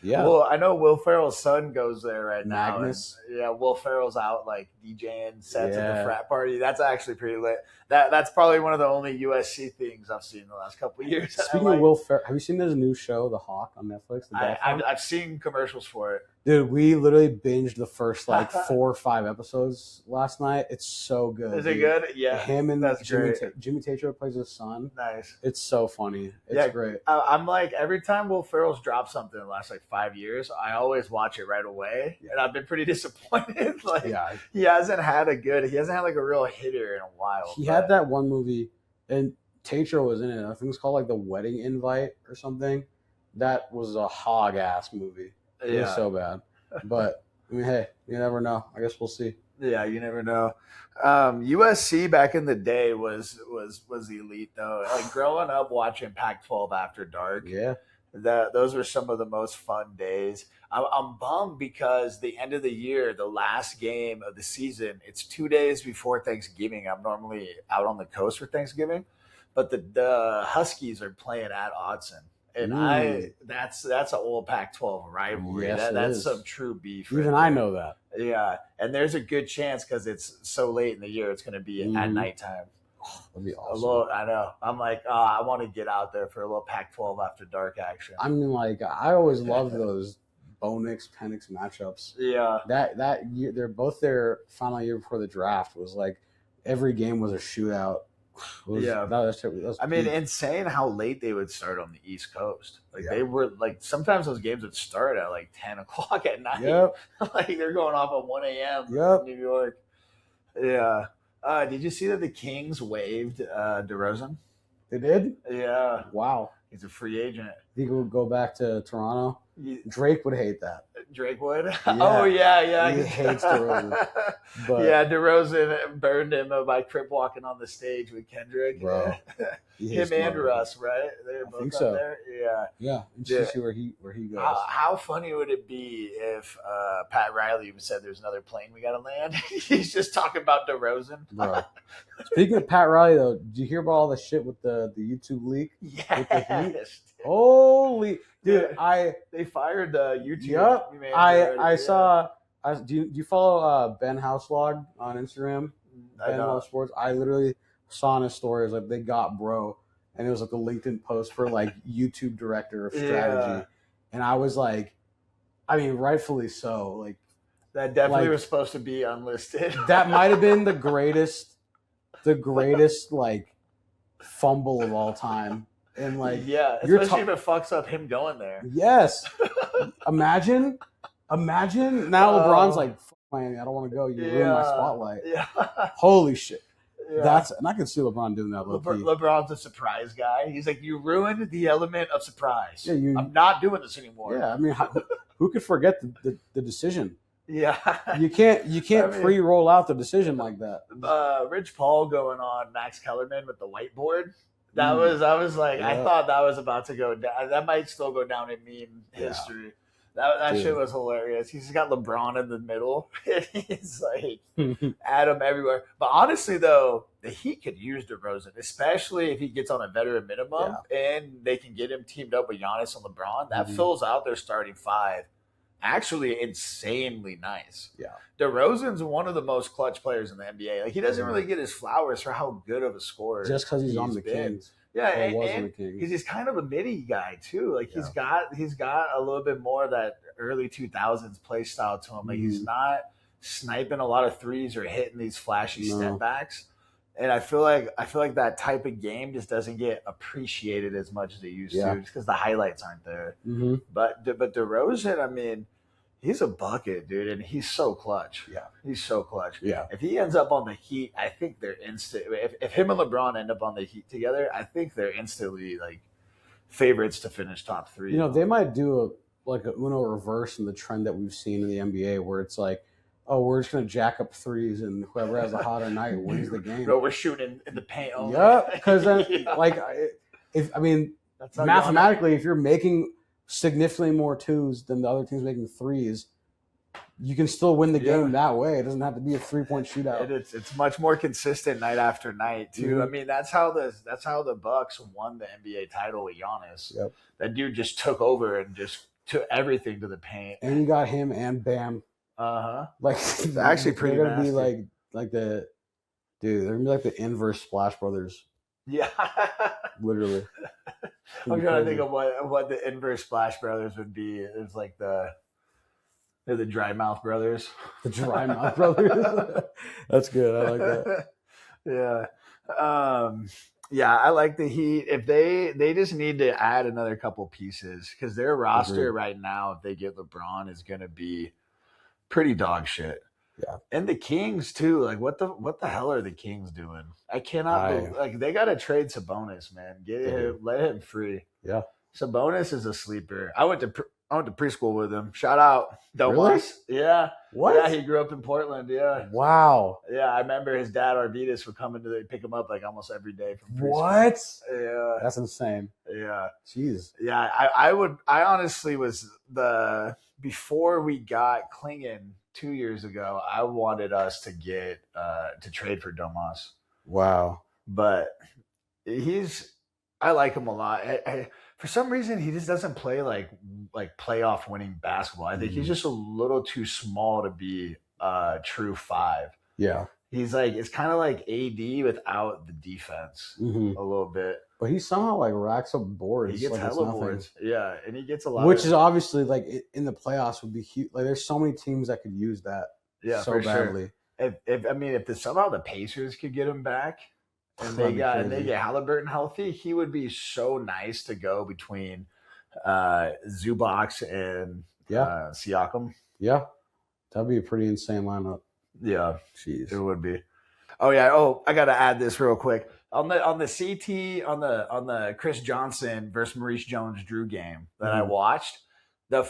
Yeah. Well, I know Will Ferrell's son goes there right now. Magnus. Yeah, Will Ferrell's out like DJing sets at the frat party. That's actually pretty lit. That's probably one of the only USC things I've seen in the last couple of years. Speaking of Will Ferrell, have you seen this new show, The Hawk, on Netflix? I've seen commercials for it. Dude, we literally binged the first like 4 or 5 episodes last night. It's so good. Is it good? Yeah. Him and that's Jimmy Tatro plays his son. Nice. It's so funny. It's great. I'm like, every time Will Ferrell's dropped something in the last like 5 years, I always watch it right away. And I've been pretty disappointed. Like he hasn't had like a real hitter in a while. He had that one movie, and Tatro was in it. I think it's called like The Wedding Invite or something. That was a hog ass movie. It was so bad. But I mean, hey, you never know. I guess we'll see. Yeah, you never know. USC back in the day was elite though. Like growing up watching Pac-12 After Dark. Yeah. Those were some of the most fun days. I'm bummed because the end of the year, the last game of the season, it's 2 days before Thanksgiving. I'm normally out on the coast for Thanksgiving, but the Huskies are playing at Autzen. And that's an old Pac-12 rivalry. Yes, that's some true beef. Even I know that. Yeah, and there's a good chance because it's so late in the year, it's going to be at nighttime. That'd be awesome. I know. I'm like, I want to get out there for a little Pac-12 After Dark action. I mean, like, I always loved those Bonix Penix matchups. Yeah, that year, they're both their final year before the draft was like every game was a shootout. I mean, insane how late they would start on the East Coast. Like they were like sometimes those games would start at like 10 o'clock at night. Yep. Like they're going off at 1 a.m. in New York. Yeah. Did you see that the Kings waived DeRozan? They did? Yeah. Wow. He's a free agent. He would go back to Toronto. Drake would hate that. Drake would? Yeah. Oh, yeah. He hates DeRozan. But, yeah, DeRozan burned him by crip walking on the stage with Kendrick. Bro. Him and Russ, right? They're both up there. Yeah. Yeah. Just see where he goes. How funny would it be if Pat Riley even said there's another plane we got to land? He's just talking about DeRozan. Bro. Speaking of Pat Riley, though, did you hear about all the shit with the YouTube leak? Yes. Holy dude! They fired the YouTube. Yep. I saw. Do you follow Ben Houselog on Instagram? Ben House Sports. I literally saw in his stories like they got bro, and it was like a LinkedIn post for like YouTube director of strategy, and I was like, I mean, rightfully so. Like that definitely was supposed to be unlisted. That might have been the greatest like fumble of all time. And like, especially if it fucks up him going there. Yes. Imagine now LeBron's like, fuck Miami, I don't want to go. You ruined my spotlight. Yeah. Holy shit. Yeah. And I can see LeBron doing that. LeBron's a surprise guy. He's like, you ruined the element of surprise. Yeah, I'm not doing this anymore. Yeah, I mean, who could forget the decision? Yeah. You can't I mean- pre-roll out the decision like that. Rich Paul going on Max Kellerman with the whiteboard. That Mm. was I was like I Yeah. thought that was about to go down. That might still go down in meme history. That Dude. shit was hilarious. He's got LeBron in the middle. He's like at him everywhere. But honestly, though, the Heat could use DeRozan, especially if he gets on a veteran minimum and they can get him teamed up with Giannis and LeBron. That fills out their starting five. Actually, insanely nice. Yeah. DeRozan's one of the most clutch players in the NBA. Like he doesn't really get his flowers for how good of a scorer. Just because he's on the been. Kings. Yeah, Or was on and the Kings. he's kind of a midi guy too. Like he's got a little bit more of that early 2000s play style to him. Like he's not sniping a lot of threes or hitting these flashy step backs. And I feel like that type of game just doesn't get appreciated as much as it used to, just because the highlights aren't there. Mm-hmm. But DeRozan, I mean, he's a bucket, dude, and he's so clutch. Yeah, he's so clutch. Yeah, if he ends up on the Heat, I think they're instant. If him and LeBron end up on the Heat together, I think they're instantly like favorites to finish top three. You know, they might do a Uno reverse in the trend that we've seen in the NBA, where it's like, oh, we're just gonna jack up threes, and whoever has a hotter night wins the game. No, we're shooting in the paint. Yeah, because then, that's mathematically, if you're making significantly more twos than the other team's making threes, you can still win the game that way. It doesn't have to be a 3-point shootout. It's much more consistent night after night too. Mm-hmm. I mean, that's how the Bucks won the NBA title with Giannis. Yep. That dude just took over and just took everything to the paint. And you got him and Bam. Like it's actually pretty. They're gonna be like they're gonna be like the inverse Splash Brothers. Yeah, literally. I'm trying to think of what the inverse Splash Brothers would be. It's like they're the Dry Mouth Brothers. The Dry Mouth Brothers. That's good. I like that. Yeah, I like the Heat. If they just need to add another couple pieces because their roster right now, if they get LeBron, is going to be pretty dog shit. Yeah, and the Kings too. Like, what the hell are the Kings doing? I cannot believe, like they got to trade Sabonis, man. Get him, let him free. Yeah, Sabonis is a sleeper. I went to preschool with him. Shout out, Domas. Really? Yeah. What? Yeah, he grew up in Portland. Yeah. Wow. Yeah, I remember his dad Arvidas would come into pick him up like almost every day from preschool. What? Yeah. That's insane. Yeah. Jeez. Yeah, I honestly was before we got Klingon 2 years ago, I wanted us to get to trade for Domas. Wow. But I like him a lot. For some reason, he just doesn't play like playoff winning basketball. I think he's just a little too small to be a true five. Yeah. He's like, it's kind of like AD without the defense a little bit. But he somehow like racks up boards. He gets like hella boards. Yeah, and he gets a lot. Which is obviously like in the playoffs would be huge. Like there's so many teams that could use that. Yeah, so for badly. Sure. If somehow the Pacers could get him back, and they get Halliburton healthy, he would be so nice to go between Zubac and Siakam. Yeah, that'd be a pretty insane lineup. Yeah, jeez, it would be. Oh yeah. Oh, I gotta add this real quick on the CT on the Chris Johnson versus Maurice Jones-Drew game that I watched. The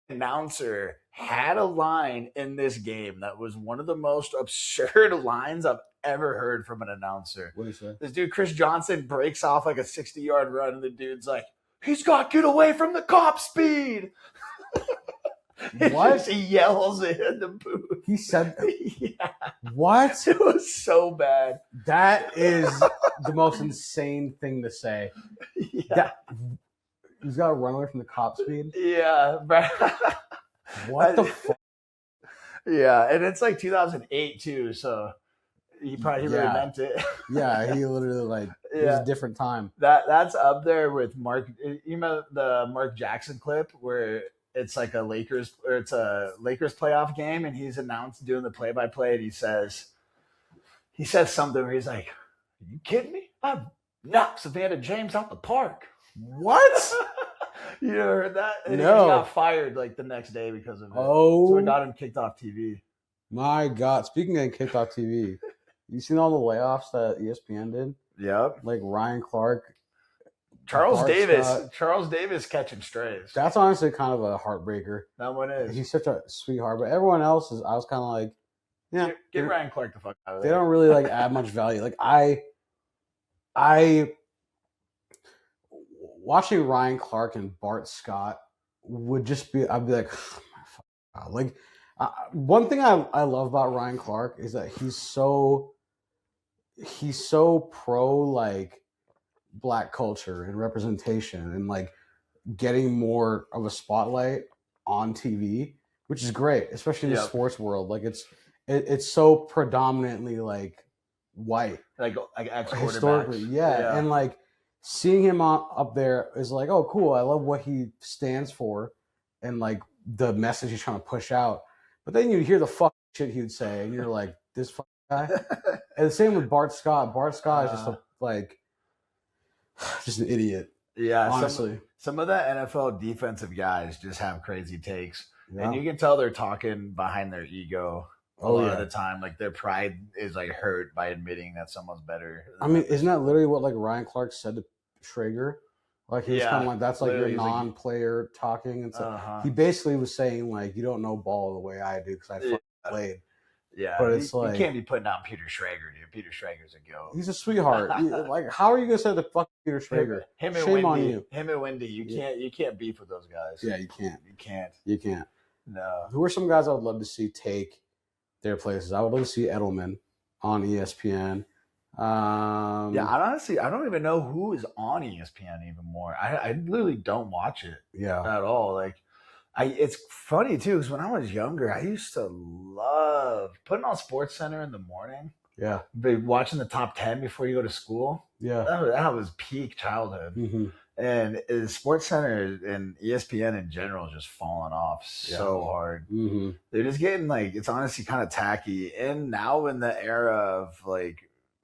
announcer had a line in this game that was one of the most absurd lines I've ever heard from an announcer. What did he say? This dude, Chris Johnson, breaks off like a 60-yard run, and the dude's like, "He's got to get away from the cop speed." What? He yells it in the booth. He said, yeah. What? It was so bad. That is the most insane thing to say. Yeah. He's got to run away from the cop speed? Yeah. What the fuck? Yeah, and it's like 2008 too, so he probably really meant it. Yeah, he literally it was a different time. That's up there with Mark. You know the Mark Jackson clip where it's like a Lakers playoff game, and he's doing the play-by-play, and he says something where he's like, "Are you kidding me? I've knocked Savannah James out the park." What? You heard that? And No. He got fired like the next day because of it. Oh, so it got him kicked off TV. My God! Speaking of getting kicked off TV, you seen all the layoffs that ESPN did? Yep. Like Ryan Clark Charles Bart Davis. Scott. Charles Davis catching strays. That's honestly kind of a heartbreaker. That one is. He's such a sweetheart, but everyone else is. I was kind of like, yeah, Get Ryan Clark the fuck out of they there. don't really like add much value. Like I watching Ryan Clark and Bart Scott would just be. I'd be like, oh my God. Like one thing I love about Ryan Clark is that he's so pro like Black culture and representation and like getting more of a spotlight on TV, which is great, especially in the sports world. Like it's so predominantly like white, like ex-quarterbacks. Historically, yeah. And like seeing him up there is like, oh, cool. I love what he stands for and like the message he's trying to push out. But then you hear the fuck shit he would say, and you're like, this fucking guy. And the same with Bart Scott. Bart Scott is just an idiot. Yeah, honestly. Some of the NFL defensive guys just have crazy takes. Yeah. And you can tell they're talking behind their ego a lot of the time. Like their pride is like hurt by admitting that someone's better. I mean, isn't that literally what like Ryan Clark said to Schrager? Like he was kind of like, that's like your non-player talking. And so he basically was saying like, you don't know ball the way I do because I fucking played. Yeah, but it's you like can't be putting out Peter Schrager, dude. Peter Schrager's a goat. He's a sweetheart. Like, how are you gonna say the fuck Peter Schrager? Him and Shame Wendy, on you. Him and Wendy. You can't beef with those guys. Yeah, you can't. You can't. No. Who are some guys I would love to see take their places? I would love to see Edelman on ESPN. Yeah, I don't even know who is on ESPN anymore. I literally don't watch it. At all. Like. It's funny too because when I was younger, I used to love putting on SportsCenter in the morning. Yeah, watching the top 10 before you go to school. Yeah, that was peak childhood. Mm-hmm. And SportsCenter and ESPN in general is just falling off so hard. Mm-hmm. They're just getting like it's honestly kind of tacky. And now in the era of like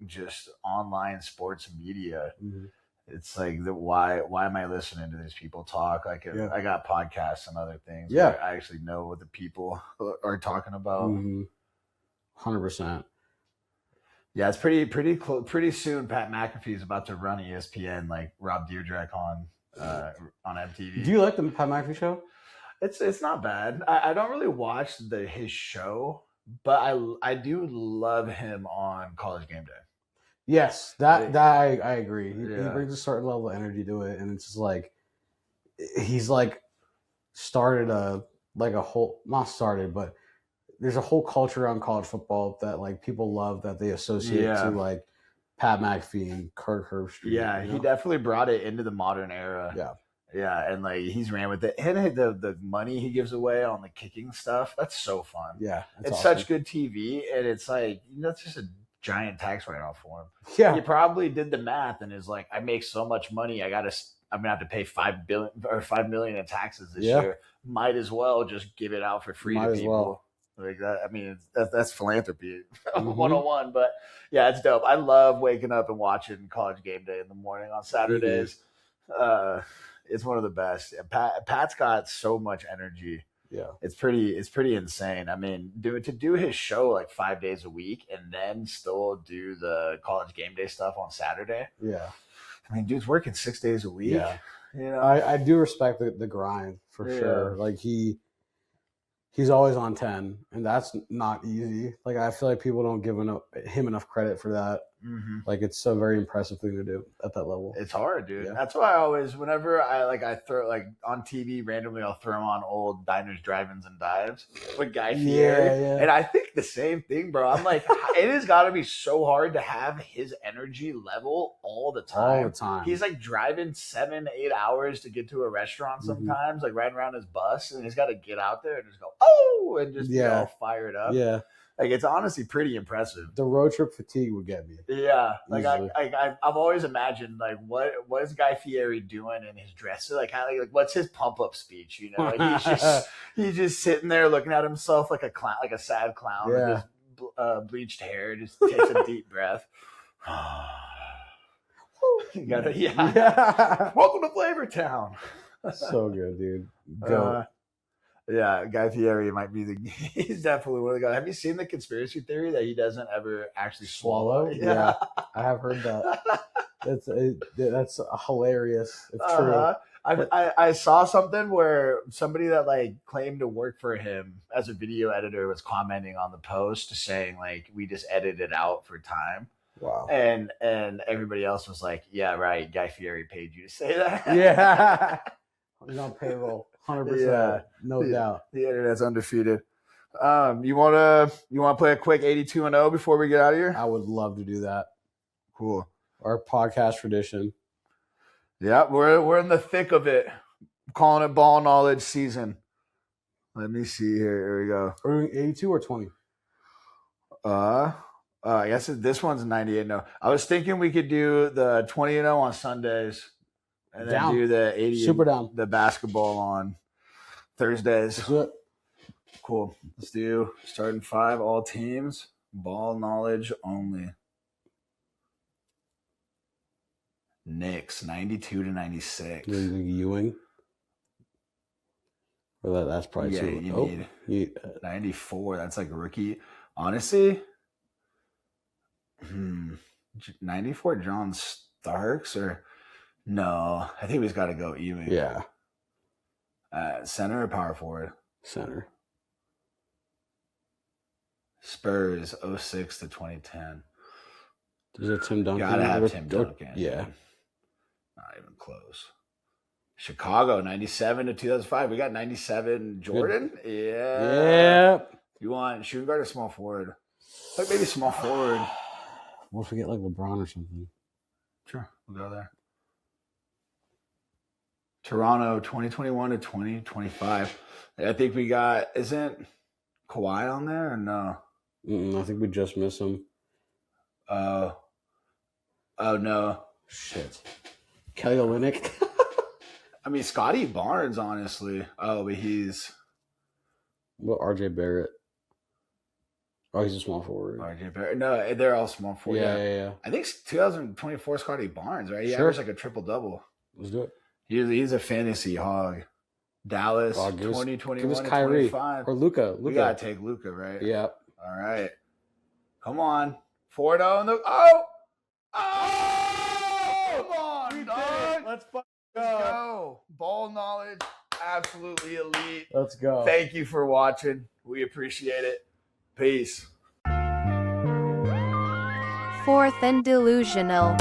just online sports media. Mm-hmm. It's like why am I listening to these people talk? Like I got podcasts and other things. Yeah, where I actually know what the people are talking about. 100%. Yeah, it's pretty soon. Pat McAfee is about to run ESPN like Rob Dyrdek on MTV. Do you like the Pat McAfee show? It's not bad. I don't really watch his show, but I do love him on College Game Day. Yes, that I agree. He brings a certain level of energy to it, and it's just like he's like started but there's a whole culture around college football that like people love that they associate to like Pat McAfee and Kirk Herbstreit. Yeah, he definitely brought it into the modern era. Yeah, and like he's ran with it, and the money he gives away on the kicking stuff, that's so fun. Yeah, it's awesome. Such good TV, and it's like that's just a giant tax write-off for him. Yeah, he probably did the math and is like, I make so much money, I'm gonna have to pay $5 million in taxes this year. Might as well just give it out for free to people. Like that. I mean, that's philanthropy 101. But yeah, it's dope. I love waking up and watching College Game Day in the morning on Saturdays. It's one of the best. And Pat's got so much energy. Yeah, it's pretty insane. I mean, to do his show like 5 days a week and then still do the College Game Day stuff on Saturday. Yeah, I mean, dude's working 6 days a week. Yeah, you know, I do respect the grind for sure. Like he's always on 10, and that's not easy. Like I feel like people don't give him enough credit for that. Mm-hmm. Like it's a very impressive thing to do at that level. It's hard, dude. Yeah. That's why I always, whenever I throw like on TV randomly, I'll throw on old Diners, Drive-Ins, and Dives with Guy Fieri, and I think the same thing, bro. I'm like, it has got to be so hard to have his energy level all the time. All the time. He's like driving 7-8 hours to get to a restaurant sometimes, like riding around his bus, and he's got to get out there and just go, oh, and just be all fired up. Yeah. Like it's honestly pretty impressive. The road trip fatigue would get me. Yeah, like I've always imagined like what is Guy Fieri doing in his dress? Like how like what's his pump up speech? You know, like he's just sitting there looking at himself like a clown, like a sad clown with his bleached hair. Just takes a deep breath. You gotta, welcome to Flavor Town. So good, dude. Go. Yeah, Guy Fieri might be he's definitely one of the guys. Have you seen the conspiracy theory that he doesn't ever actually swallow? Yeah, I have heard that. That's hilarious. It's true. I saw something where somebody that like claimed to work for him as a video editor was commenting on the post saying like we just edited out for time. Wow. And everybody else was like, yeah, right. Guy Fieri paid you to say that. Yeah. He's on payroll. 100%. Yeah. No doubt. The internet's undefeated. You wanna play a quick 82-0 before we get out of here? I would love to do that. Cool. Our podcast tradition. Yeah, we're in the thick of it. I'm calling it ball knowledge season. Let me see here. Here we go. Are we doing 82 or 20? I guess this one's 98-0. I was thinking we could do the 20-0 on Sundays, and then do the 80 Super down. The basketball on Thursdays. Let's do it. Cool. Let's do starting 5 all teams. Ball knowledge only. Knicks 92-96. You think Ewing? Or that's probably too. You need 94. That's like a rookie. Honestly, 94 John Starks or no? I think we've got to go Ewing. Yeah. Center or power forward? Center. Spurs 06 to 2010. Is it Tim Duncan? Gotta have Tim Duncan. Yeah. Not even close. Chicago 97 to 2005. We got 97 Jordan. Good. Yeah. You want shooting guard or small forward? Like maybe small forward. What if we get like LeBron or something? Sure, we'll go there. Toronto 2021 to 2025. I think we got, isn't Kawhi on there or no? I think we just missed him. Oh no. Shit. Kelly Olynyk. I mean, Scotty Barnes, honestly. Oh, but he's... What, RJ Barrett? Oh, he's a small forward. RJ Barrett. No, they're all small forward. Yeah. I think 2024 Scotty Barnes, right? He averaged like a triple-double. Let's do it. He's a fantasy hog. Dallas, 2021 give us Kyrie 25. or Luka. We got to take Luka, right? Yeah. All right. Come on. 4-0 in the... Oh! Come on, dog. Let's go. Ball knowledge, absolutely elite. Let's go. Thank you for watching. We appreciate it. Peace. 4th and Delusional.